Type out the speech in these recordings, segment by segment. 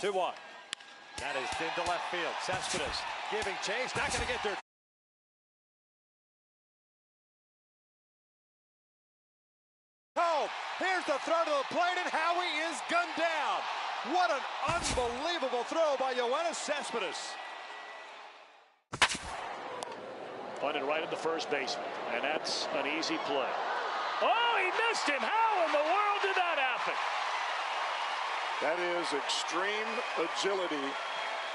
2-1. That is into left field. Cespedes giving chase. Not going to get there. Oh, here's the throw to the plate, and Howie is gunned down. What an unbelievable throw by Yoenis Cespedes. Punted right at the first baseman, and that's an easy play. Oh, he missed him. How in the world did that happen? That is extreme agility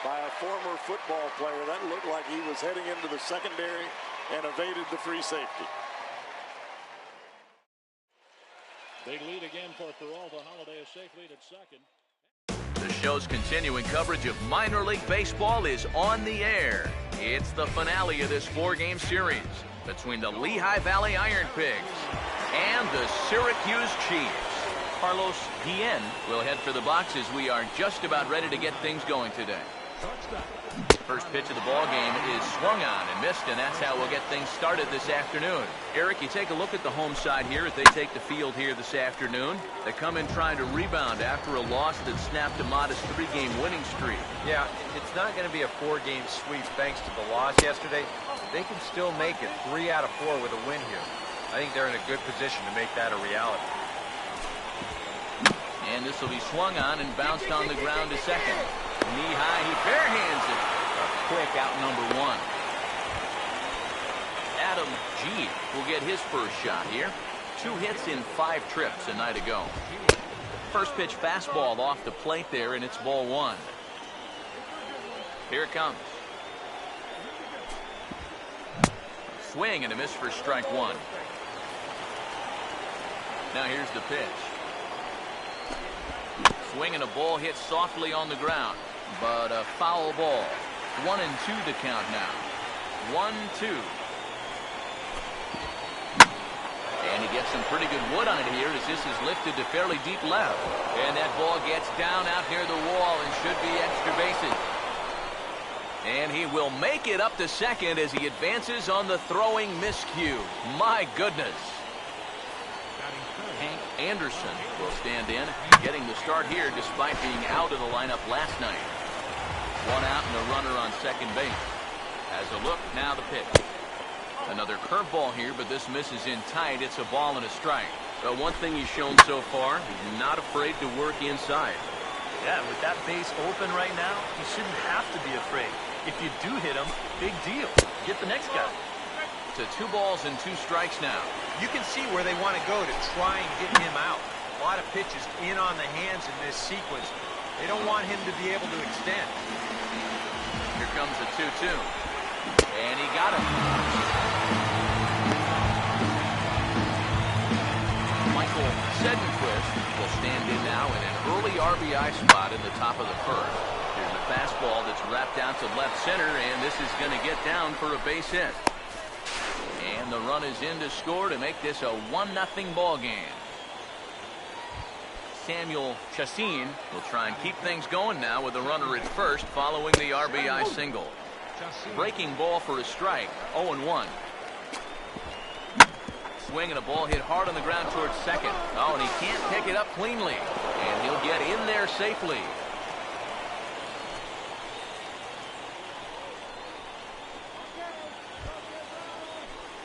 by a former football player. That looked like he was heading into the secondary and evaded the free safety. Big lead again for Peralta. Holiday a safe lead at second. The show's continuing coverage of minor league baseball is on the air. It's the finale of this 4-game series between the Lehigh Valley Iron Pigs and the Syracuse Chiefs. Carlos Guillen will head for the boxes. We are just about ready to get things going today. First pitch of the ball game is swung on and missed, and that's how we'll get things started this afternoon. Eric, you take a look at the home side here as they take the field here this afternoon. They come in trying to rebound after a loss that snapped a modest 3-game winning streak. Yeah, it's not going to be a 4-game sweep thanks to the loss yesterday. They can still make it 3 out of 4 with a win here. I think they're in a good position to make that a reality. And this will be swung on and bounced on the ground to second. Knee high, he barehands it. A quick out number 1. Adam G will get his first shot here. 2 hits in 5 trips a night ago. First pitch fastball off the plate there, and it's ball 1. Here it comes. Swing and a miss for strike 1. Now here's the pitch. Swing and a ball hit softly on the ground, but a foul ball. 1-2 the count now. 1-2. And he gets some pretty good wood on it here as this is lifted to fairly deep left. And that ball gets down out near the wall and should be extra bases. And he will make it up to second as he advances on the throwing miscue. My goodness. Hank Anderson will stand in, getting the start here despite being out of the lineup last night. 1 out and a runner on second base. As a look, now the pitch. Another curveball here, but this misses in tight. It's a ball and a strike. But one thing he's shown so far, he's not afraid to work inside. Yeah, with that base open right now, you shouldn't have to be afraid. If you do hit him, big deal. Get the next guy. To 2 balls and 2 strikes now. You can see where they want to go to try and get him out. A lot of pitches in on the hands in this sequence. They don't want him to be able to extend. Here comes the 2-2. And he got him. Michael Sedenquist will stand in now in an early RBI spot in the top of the first. Here's a fastball that's wrapped out to left center, and this is going to get down for a base hit. And the run is in to score to make this a 1-0 ball game. Samuel Chassin will try and keep things going now with a runner at first following the RBI single. Breaking ball for a strike. 0-1. Swing and a ball hit hard on the ground towards second. Oh, and he can't pick it up cleanly. And he'll get in there safely.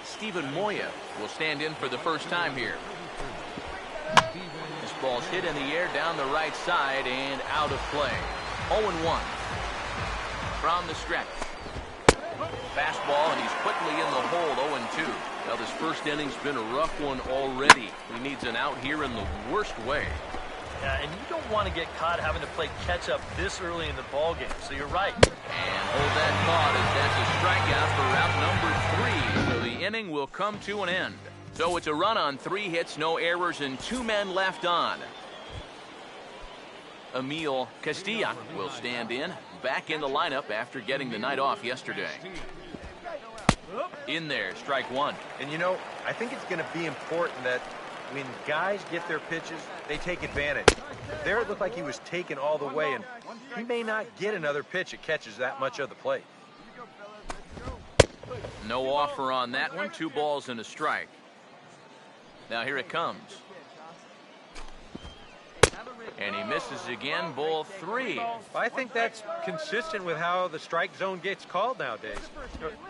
Steven Moya will stand in for the first time here. This ball's hit in the air down the right side and out of play. 0-1 from the stretch. Fastball, and he's quickly in the hole. 0-2. Well, this first inning's been a rough one already. He needs an out here in the worst way. Yeah, and you don't want to get caught having to play catch up this early in the ball game, so you're right. And hold that thought as that's a strikeout for route number 3. So the inning will come to an end. So it's a run on 3 hits, no errors, and 2 men left on. Emil Castilla will stand in, back in the lineup after getting the night off yesterday. In there, strike 1. And you know, I think it's going to be important that when guys get their pitches, they take advantage. There it looked like he was taken all the way, and he may not get another pitch that catches that much of the plate. No offer on that one. 2 balls and a strike. Now here it comes. And he misses again, ball 3. I think that's consistent with how the strike zone gets called nowadays.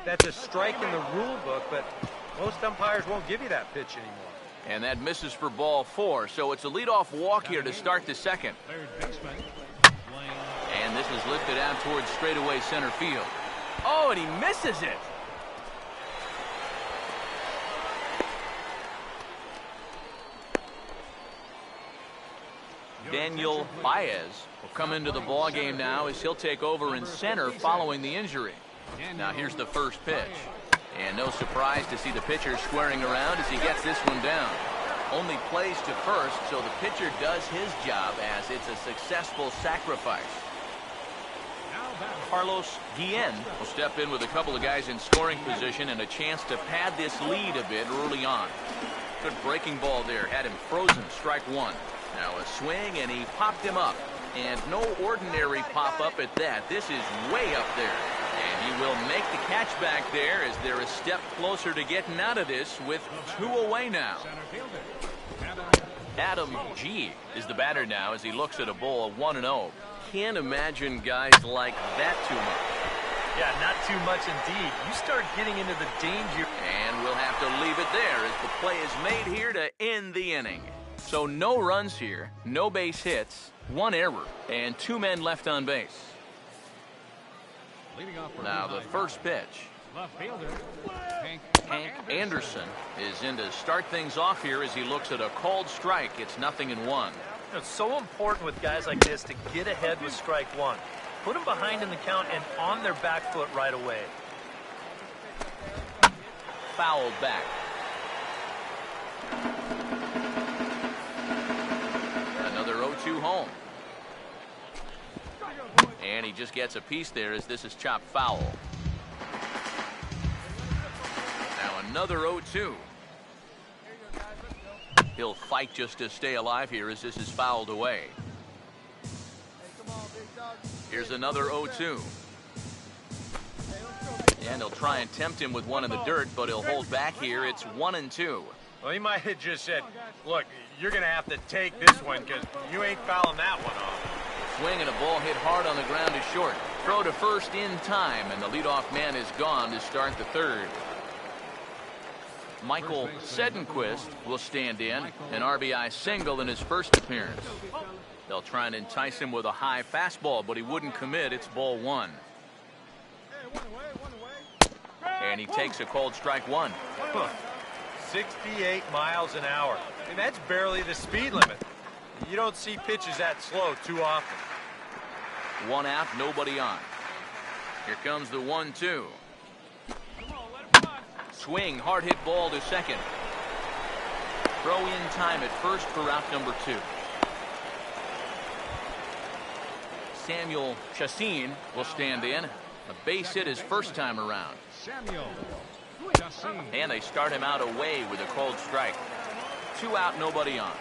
That's a strike in the rule book, but most umpires won't give you that pitch anymore. And that misses for ball 4, so it's a leadoff walk here to start the second. And this is lifted out towards straightaway center field. Oh, and he misses it. Daniel Baez will come into the ball game now as he'll take over in center following the injury. Now here's the first pitch. And no surprise to see the pitcher squaring around as he gets this one down. Only plays to first, so the pitcher does his job as it's a successful sacrifice. Carlos Guillen will step in with a couple of guys in scoring position and a chance to pad this lead a bit early on. Good breaking ball there. Had him frozen. Strike 1. Now a swing, and he popped him up. And no ordinary pop-up at that. This is way up there. And he will make the catch back there as they're a step closer to getting out of this with 2 away now. Adam G. is the batter now as he looks at a ball of 1-0. Can't imagine guys like that too much. Yeah, not too much indeed. You start getting into the danger. And we'll have to leave it there as the play is made here to end the inning. So no runs here, no base hits, 1 error, and 2 men left on base. Now the first pitch. Hank Anderson is in to start things off here as he looks at a called strike. It's 0-1. It's so important with guys like this to get ahead with strike 1. Put them behind in the count and on their back foot right away. Fouled back. Another 0-2 home. And he just gets a piece there as this is chopped foul. Now another 0-2. He'll fight just to stay alive here as this is fouled away. Here's another 0-2. And he'll try and tempt him with one in the dirt, but he'll hold back here. It's 1-2. Well, he might have just said, look, you're going to have to take this one because you ain't fouling that one off. Swing and a ball hit hard on the ground is short. Throw to first in time, and the leadoff man is gone to start the third. Michael Sedenquist will stand in, an RBI single in his first appearance. They'll try and entice him with a high fastball, but he wouldn't commit. It's ball 1. And he takes a cold strike 1. 68 miles an hour. I mean, that's barely the speed limit. You don't see pitches that slow too often. 1 out, nobody on. Here comes the 1-2. Swing, hard hit ball to second. Throw in time at first for out number 2. Samuel Chassin will stand in. A base hit his first time around. And they start him out away with a cold strike. 2 out, nobody on.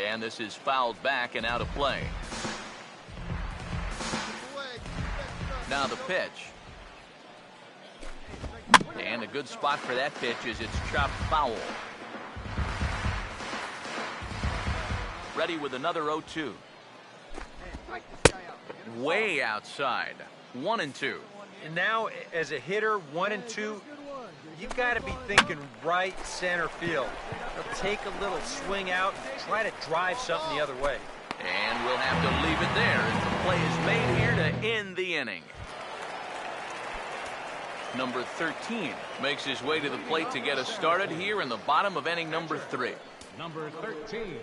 And this is fouled back and out of play. Now the pitch. And a good spot for that pitch is it's chopped foul. Ready with another 0-2. Way outside. 1-2. And now, as a hitter, 1-2, you've got to be thinking right center field. Take a little swing out and try to drive something the other way. And we'll have to leave it there as the play is made here to end the inning. Number 13 makes his way to the plate to get us started here in the bottom of inning number 3. Number 13.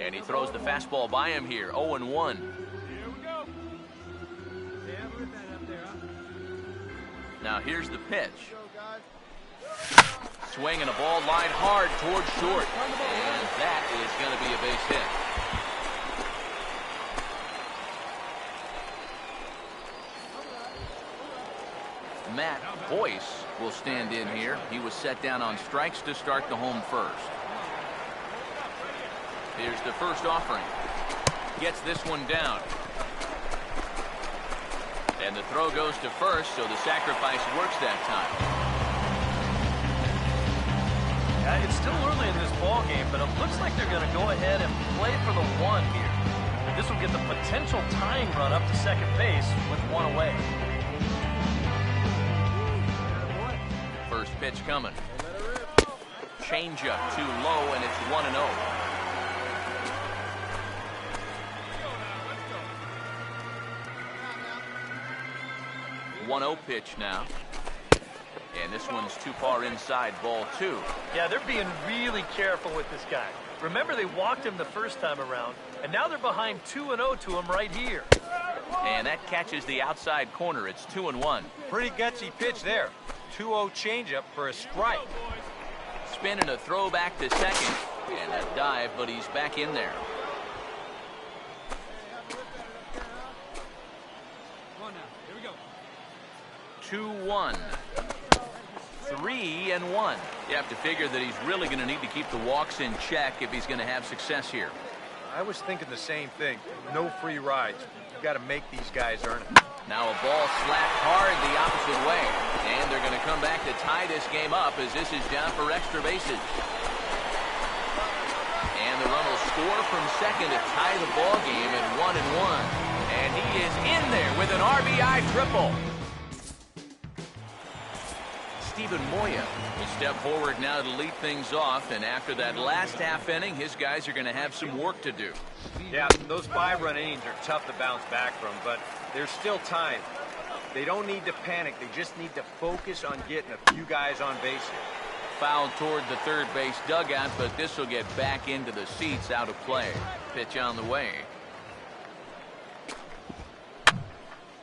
And he throws the fastball by him here, 0-1. Now here's the pitch. Swing and a ball lined hard towards short. And that is going to be a base hit. Matt Boyce will stand in here. He was set down on strikes to start the home first. Here's the first offering. Gets this one down. And the throw goes to first, so the sacrifice works that time. Yeah, it's still early in this ball game, but it looks like they're going to go ahead and play for the one here. And this will get the potential tying run up to second base with one away. First pitch coming. Changeup too low, and it's 1-0. 1-0 pitch now. And this one's too far inside, ball 2. Yeah, they're being really careful with this guy. Remember, they walked him the first time around, and now they're behind 2-0 to him right here. And that catches the outside corner. It's 2-1. Pretty gutsy pitch there. 2-0 changeup for a strike. Spin and a throw back to second. And a dive, but he's back in there. 2-1. 3-1. You have to figure that he's really going to need to keep the walks in check if he's going to have success here. I was thinking the same thing. No free rides. You've got to make these guys earn it. Now a ball slapped hard the opposite way. And they're going to come back to tie this game up as this is down for extra bases. And the run will score from second to tie the ball game at 1-1. And he is in there with an RBI triple. Steven Moya will step forward now to lead things off, and after that last half inning, his guys are going to have some work to do. Yeah, those 5-run innings are tough to bounce back from, but there's still time. They don't need to panic. They just need to focus on getting a few guys on base here. Foul toward the third base dugout, but this will get back into the seats, out of play. Pitch on the way.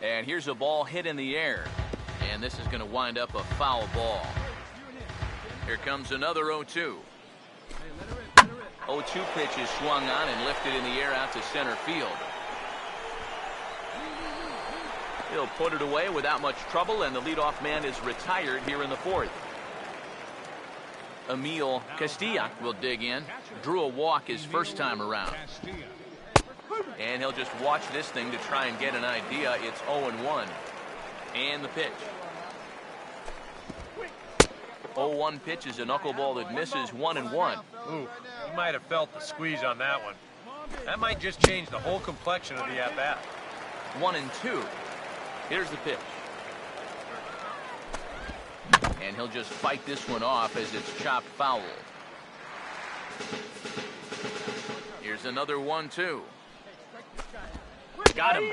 And here's a ball hit in the air. And this is going to wind up a foul ball. Here comes another 0-2. 0-2 pitch is swung on and lifted in the air out to center field. He'll put it away without much trouble, and the leadoff man is retired here in the fourth. Emil Castilla will dig in. Drew a walk his first time around. And he'll just watch this thing to try and get an idea. It's 0-1. And the pitch. 0-1 pitch is a knuckleball that misses 1-1. Ooh, he might have felt the squeeze on that one. That might just change the whole complexion of the at-bat. 1-2. Here's the pitch. And he'll just fight this one off as it's chopped foul. Here's another 1-2. Got him.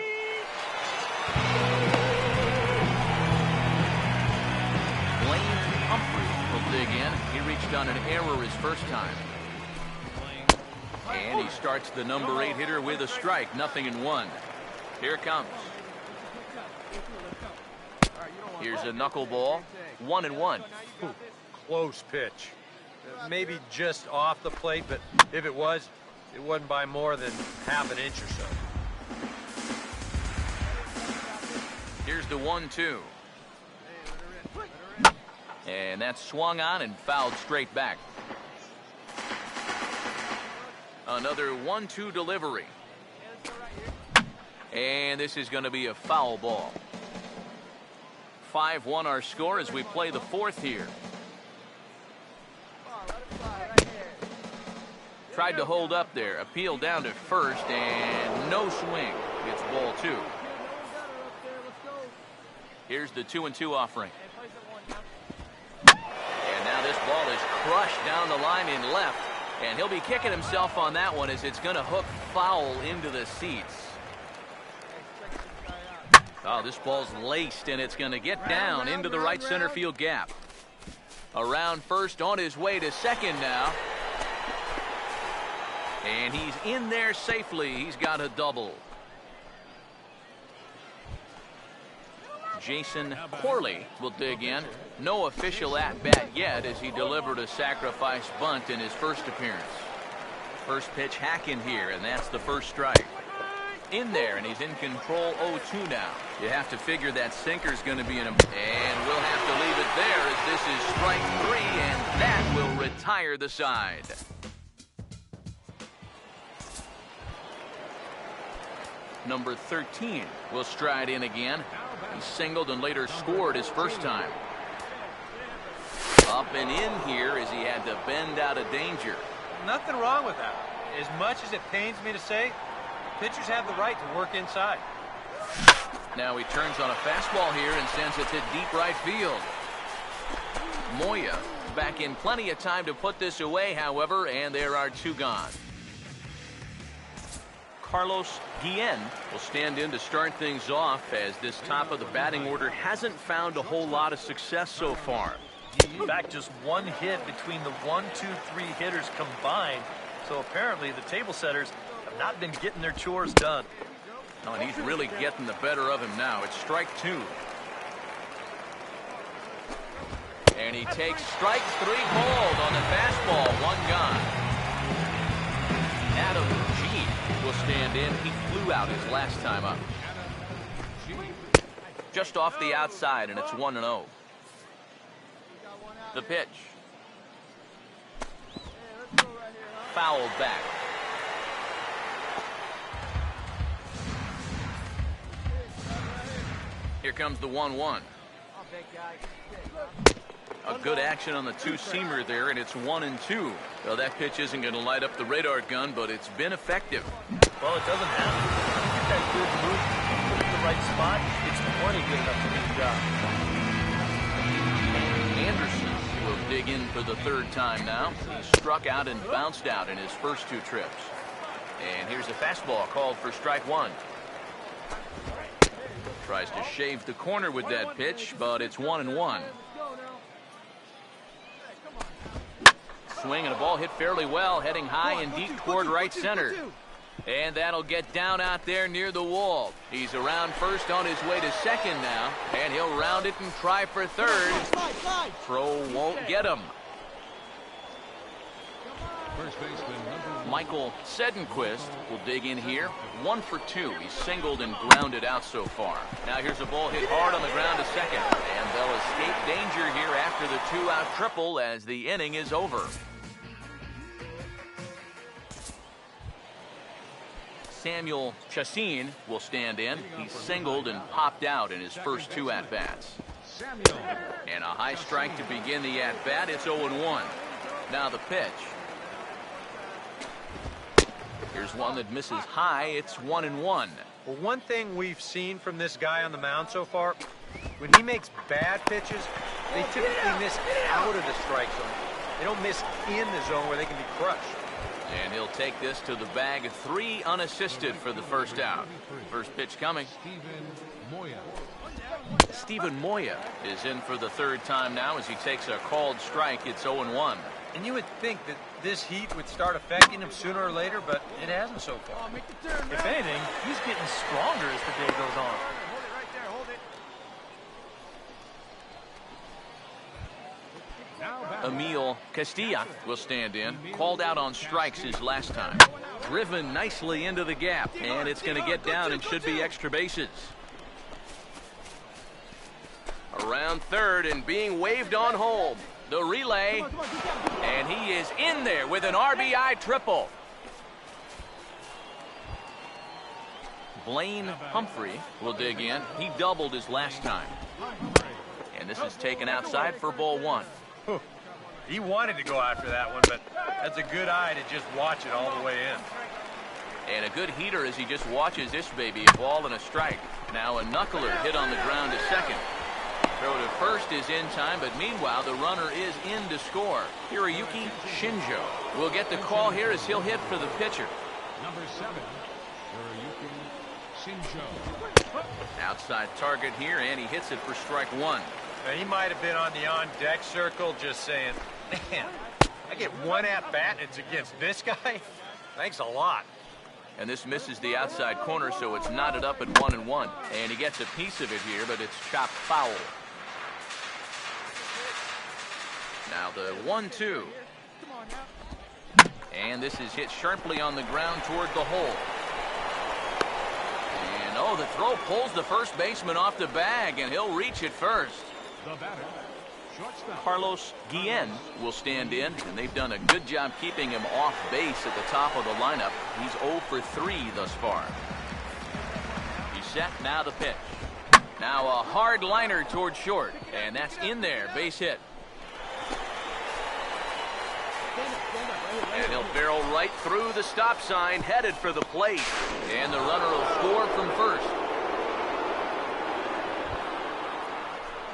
Will dig in. He reached on an error his first time. And he starts the number 8 hitter with a strike. 0-1. Here it comes. Here's a knuckleball. 1-1. Ooh, close pitch. Maybe just off the plate, but if it was, it wasn't by more than half an inch or so. Here's the 1-2. And that's swung on and fouled straight back. Another 1-2 delivery. And this is going to be a foul ball. 5-1 our score as we play the fourth here. Tried to hold up there. Appeal down to first and no swing. It's ball 2. Here's the 2-2 offering. And now this ball is crushed down the line in left. And he'll be kicking himself on that one as it's going to hook foul into the seats. Oh, this ball's laced and it's going to get down into the right center field gap. Around first, on his way to second now. And he's in there safely. He's got a double. Jason Corley will dig in. No official at-bat yet as he delivered a sacrifice bunt in his first appearance. First pitch hack in here, and that's the first strike. In there, and he's in control 0-2 now. You have to figure that sinker's going to be in a... And we'll have to leave it there as this is strike 3, and that will retire the side. Number 13 will stride in again. He singled and later scored his first time. Up and in here as he had to bend out of danger. Nothing wrong with that. As much as it pains me to say, pitchers have the right to work inside. Now he turns on a fastball here and sends it to deep right field. Moya back in plenty of time to put this away, however, and there are 2 gone. Carlos Guillen will stand in to start things off, as this top of the batting order hasn't found a whole lot of success so far. In fact, just 1 hit between the 1, 2, 3 hitters combined. So apparently the table setters have not been getting their chores done. Oh, and he's really getting the better of him now. It's strike 2. And he takes strike 3 bold on the fastball. 1 gone. Adam G will stand in. He flew out his last time up. Just off the outside, and it's 1-0. The pitch. Fouled back. Here comes the 1-1. A good action on the 2-seamer there, and it's 1-2. Well, that pitch isn't going to light up the radar gun, but it's been effective. Well, it doesn't have to. Get that good move, put it in the right spot. It's plenty good enough to do the job. Anderson will dig in for the 3rd time now. He struck out and bounced out in his first 2 trips. And here's a fastball called for strike 1. Tries to shave the corner with that pitch, but it's 1-1. Swing and a ball hit fairly well, heading high and deep toward right center. And that'll get down out there near the wall. He's around first on his way to second now, and he'll round it and try for third. Throw won't get him. Michael Sedenquist will dig in here. 1 for 2. He's singled and grounded out so far. Now here's a ball hit hard on the ground to second, and they'll escape danger here after the 2-out triple as the inning is over. Samuel Chassin will stand in. He's singled and popped out in his first 2 at-bats. And a high strike to begin the at-bat. It's 0-1. Now the pitch. Here's one that misses high. It's 1-1. Well, one thing we've seen from this guy on the mound so far, when he makes bad pitches, they typically miss out of the strike zone. They don't miss in the zone where they can be crushed. And he'll take this to the bag. 3 unassisted for the first out. First pitch coming. Stephen Moya is in for the 3rd time now as he takes a called strike. It's 0-1. And you would think that this heat would start affecting him sooner or later, but it hasn't so far. If anything, he's getting stronger as the day goes on. Emil Castilla will stand in. Called out on strikes his last time. Driven nicely into the gap, and it's going to get down and should be extra bases. Around third and being waved on home. The relay, and he is in there with an RBI triple. Blaine Humphrey will dig in. He doubled his last time. And this is taken outside for ball 1. He wanted to go after that one, but that's a good eye to just watch it all the way in. And a good heater as he just watches this baby, a ball and a strike. Now a knuckler hit on the ground to second. Throw to first is in time, but meanwhile the runner is in to score. Hiroyuki Shinjo will get the call here as he'll hit for the pitcher. Number 7, Hiroyuki Shinjo. Outside target here, and he hits it for strike 1. Now, he might have been on the on-deck circle just saying, man, I get 1 at-bat and it's against this guy? Thanks a lot. And this misses the outside corner, so it's knotted up at 1-1. And he gets a piece of it here, but it's chopped foul. Now the 1-2. And this is hit sharply on the ground toward the hole. And oh, the throw pulls the first baseman off the bag, and he'll reach it first. The batter, shortstop Carlos Guillen will stand in, and they've done a good job keeping him off base at the top of the lineup. He's 0 for 3 thus far. He's set, now the pitch. Now a hard liner toward short, and that's in there, base hit. And he'll barrel right through the stop sign, headed for the plate. And the runner will score from first.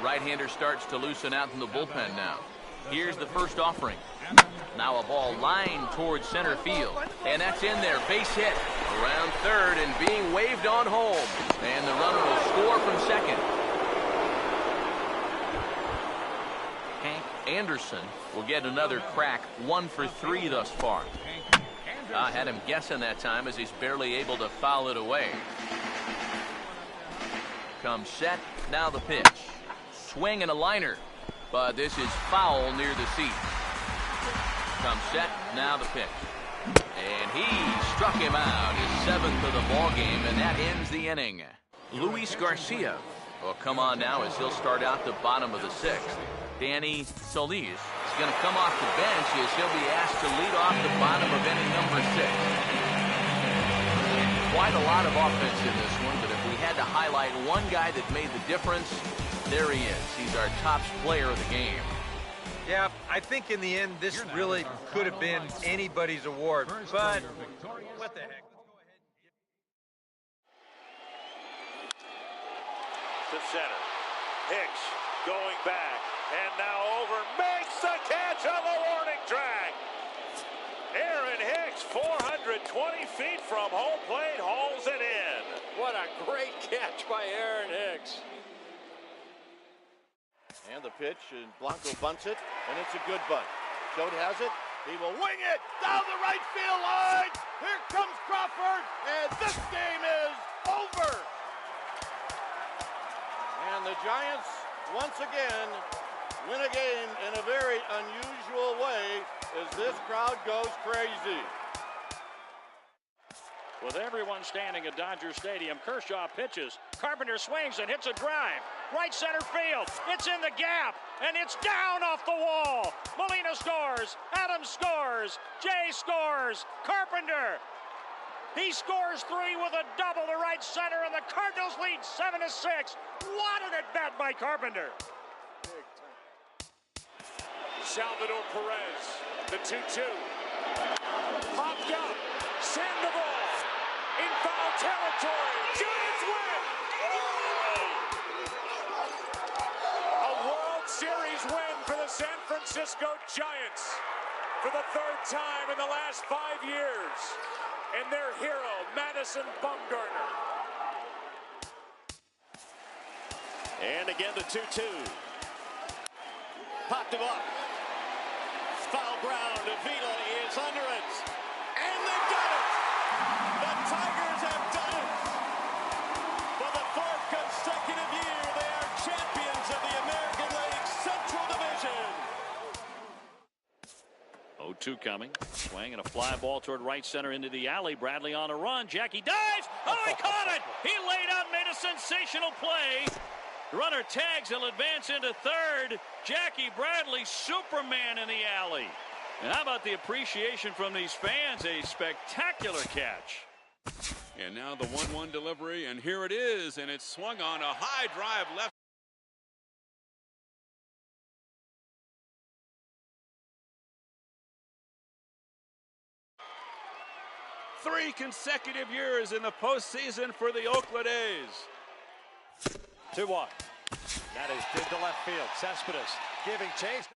Right-hander starts to loosen out in the bullpen now. Here's the first offering. Now a ball lined towards center field. And that's in there. Base hit. Around third and being waved on home. And the runner will score from second. Hank Anderson will get another crack. 1 for 3 thus far. I had him guessing that time as he's barely able to foul it away. Comes set. Now the pitch. Swing and a liner. But this is foul near the seat. Comes set. Now the pitch. And he struck him out. His 7th of the ball game, and that ends the inning. Luis Garcia will come on now as he'll start out the bottom of the 6th. Danny Solis is going to come off the bench as he'll be asked to lead off the bottom of inning number 6. Quite a lot of offense in this one, but if we had to highlight one guy that made the difference, there he is. He's our top player of the game. Yeah, I think in the end, this really could have been anybody's award, but what the heck? To center. Hicks going back, and now over, makes the catch on the warning track. Aaron Hicks, 420 feet from home plate, hauls it in. What a great catch by Aaron Hicks. And the pitch, and Blanco bunts it, and it's a good bunt. Joe has it. He will wing it down the right field line. Here comes Crawford, and this game is over. And the Giants, once again, win a game in a very unusual way as this crowd goes crazy. With everyone standing at Dodger Stadium, Kershaw pitches. Carpenter swings and hits a drive. Right center field. It's in the gap, and it's down off the wall. Molina scores. Adams scores. Jay scores. Carpenter. He scores 3 with a double to right center, and the Cardinals lead 7-6. What an at-bat by Carpenter. Salvador Perez, the 2-2. Popped up. Sandoval. In foul territory. Giants win. A World Series win for the San Francisco Giants for the 3rd time in the last 5 years. And their hero, Madison Bumgarner. And again, the 2-2. Popped him up. Foul ground. Avila is under it. And they've done it. The Tigers have done it. For the 4th consecutive year, they are champions of the American League Central Division. 0-2 coming. Swing and a fly ball toward right center into the alley. Bradley on a run. Jackie dives. Oh, he caught it. He laid out, made a sensational play. Runner tags. He'll advance into 3rd. Jackie Bradley, Superman in the alley. And how about the appreciation from these fans? A spectacular catch. And now the 1-1 delivery, and here it is, and it's swung on a high drive left. 3 consecutive years in the postseason for the Oakland A's. 2-1. That is deep to left field. Cespedes giving chase.